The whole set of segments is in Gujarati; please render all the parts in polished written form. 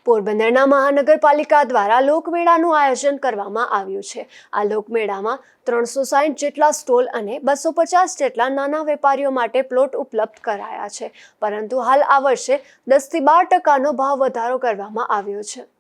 પોરબંદરના મહાનગરપાલિકા દ્વારા લોકમેળાનું આયોજન કરવામાં આવ્યું છે। આ લોકમેળામાં 360 જેટલા સ્ટોલ અને 250 જેટલા નાના વેપારીઓ માટે પ્લોટ ઉપલબ્ધ કરાયા છે, પરંતુ હાલ આ વર્ષે 10 થી 12% ભાવ વધારો કરવામાં આવ્યો છે।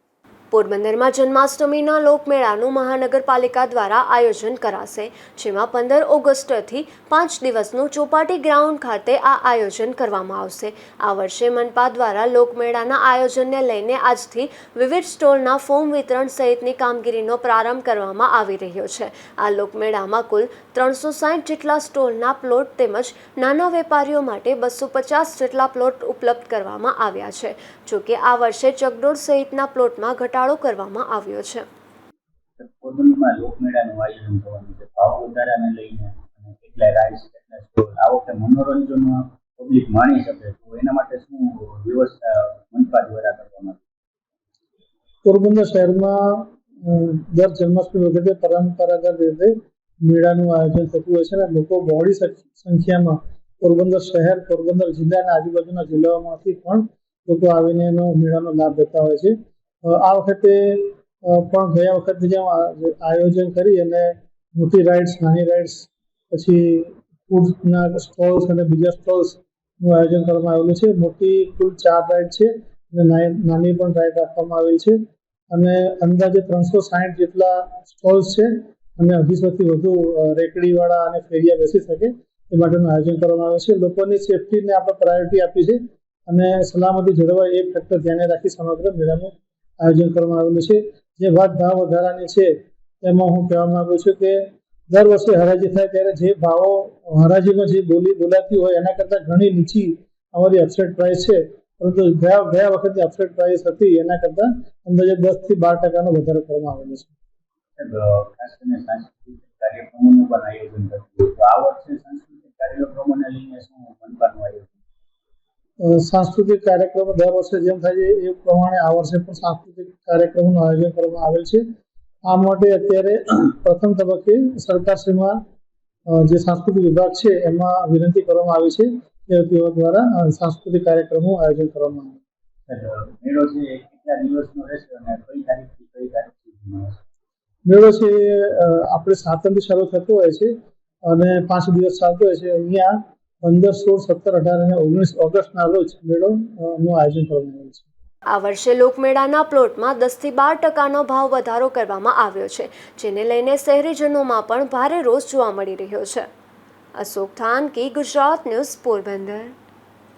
પોરબંદરમાં જન્માષ્ટમીના લોકમેળાનું મહાનગરપાલિકા દ્વારા આયોજન કરાશે, જેમાં 15 ઓગસ્ટથી 5 દિવસનું ચોપાટી ગ્રાઉન્ડ ખાતે આ આયોજન કરવામાં આવશે। આ વર્ષે મનપા દ્વારા લોકમેળાના આયોજનને લઈને આજથી વિવિધ સ્ટોલના ફોર્મ વિતરણ સહિતની કામગીરીનો પ્રારંભ કરવામાં આવી રહ્યો છે। આ લોકમેળામાં કુલ 360 જેટલા સ્ટોલના પ્લોટ તેમજ નાના વેપારીઓ માટે 250 જેટલા પ્લોટ ઉપલબ્ધ કરવામાં આવ્યા છે। જોકે આ વર્ષે ચકડોળ સહિતના પ્લોટમાં ઘટાડો કરવામાં આવ્યો છે। પોરબંદરમાં લોકમેળાનું આયોજન થવાનું છે। ભાવ વધારાને લઈને અને કેટલા રાઇડ્સ કેટલા સ્ટોલ આ વખતે મનોરંજન પબ્લિક માણી શકે, તો એના માટે શું વ્યવસ્થા મનપા દ્વારા કરવામાં આવી? પોરબંદર શહેરમાં દર જન્માષ્ટમી વખતે પરંપરાગત રીતે મેળાનું આયોજન થતું હોય છે અને લોકો બહોળી સંખ્યામાં પોરબંદર શહેર, પોરબંદર જિલ્લા અને આજુબાજુના જિલ્લાઓમાંથી પણ લોકો આવીને એનો મેળાનો લાભ લેતા હોય છે। આ વખતે પણ ગયા વખતે જેમ આયોજન કરી અને મોટી રાઇડ્સ, નાની રાઇડ્સ, પછી ફૂડના સ્ટોલ્સ અને બીજા સ્ટોલ્સનું આયોજન કરવામાં આવેલું છે। મોટી કુલ 4 રાઇડ છે અને નાની પણ રાઇડ રાખવામાં આવેલી છે અને અંદાજે 360 જેટલા સ્ટોલ્સ છે અને 250થી વધુ રેકડીવાળા અને ફેરિયા બેસી શકે એ માટેનું આયોજન કરવામાં આવે છે। લોકોની સેફટીને આપણે પ્રાયોરિટી આપી છે અને સલામતી જળવાય એ ફેક્ટર ધ્યાને રાખી સમગ્ર મેળાનું આયોજન કરવામાં આવેલું છે। જે વાત ભાવ વધારાની છે એમાં હું કહેવા માંગુ છું કે દર વર્ષે હરાજી થાય ત્યારે જે ભાવો હરાજીમાં જે બોલી બોલાતી હોય એના કરતાં ઘણી નીચી અમારી અપસેટ પ્રાઇસ છે, પરંતુ ગયા વખતે અપસેટ પ્રાઇસ હતી એના કરતાં અંદાજે 10 થી 12% વધારો કરવામાં આવેલો છે। ખાસ કરીને સાંસ્કૃતિક કાર્યક્રમોનું પણ આયોજન થતું હોય, તો આ વર્ષે સાંસ્કૃતિક કાર્યક્રમોને લઈને શું મનપાનું આયોજન? સાંસ્કૃતિક કાર્યક્રમો દર વર્ષે જેમ થાય છે એ પ્રમાણે આ વર્ષે પણ સાંસ્કૃતિક કાર્યક્રમોનું આયોજન કરવામાં આવેલ છે। આ માટે અત્યારે પ્રથમ તબક્કે સરકારશ્રીમાં જે સાંસ્કૃતિક વિભાગ છે એમાં વિનંતી કરવામાં આવી છે કે તેઓ દ્વારા સાંસ્કૃતિક કાર્યક્રમોનું આયોજન કરવામાં આવે। મેળો છે કેટલા દિવસનો રહેશે અને કઈ તારીખથી કઈ તારીખ સુધીનો રહેશે? મેળો છે આપણે 7 શરૂ થતો હોય છે અને 5 દિવસ ચાલતો હોય છે। અહીંયા 15, 16, 17, 18 અને 19 ઓગસ્ટના રોજ મેળોનું આયોજન કરવામાં આવ્યું છે। આ વર્ષે લોકમેળાના પ્લોટમાં 10 થી 12% ભાવ વધારો કરવામાં આવ્યો છે, જેને લઈને શહેરીજનોમાં પણ ભારે રોષ જોવા મળી રહ્યો છે। અશોક થાનકી, ગુજરાત ન્યૂઝ, પોરબંદર।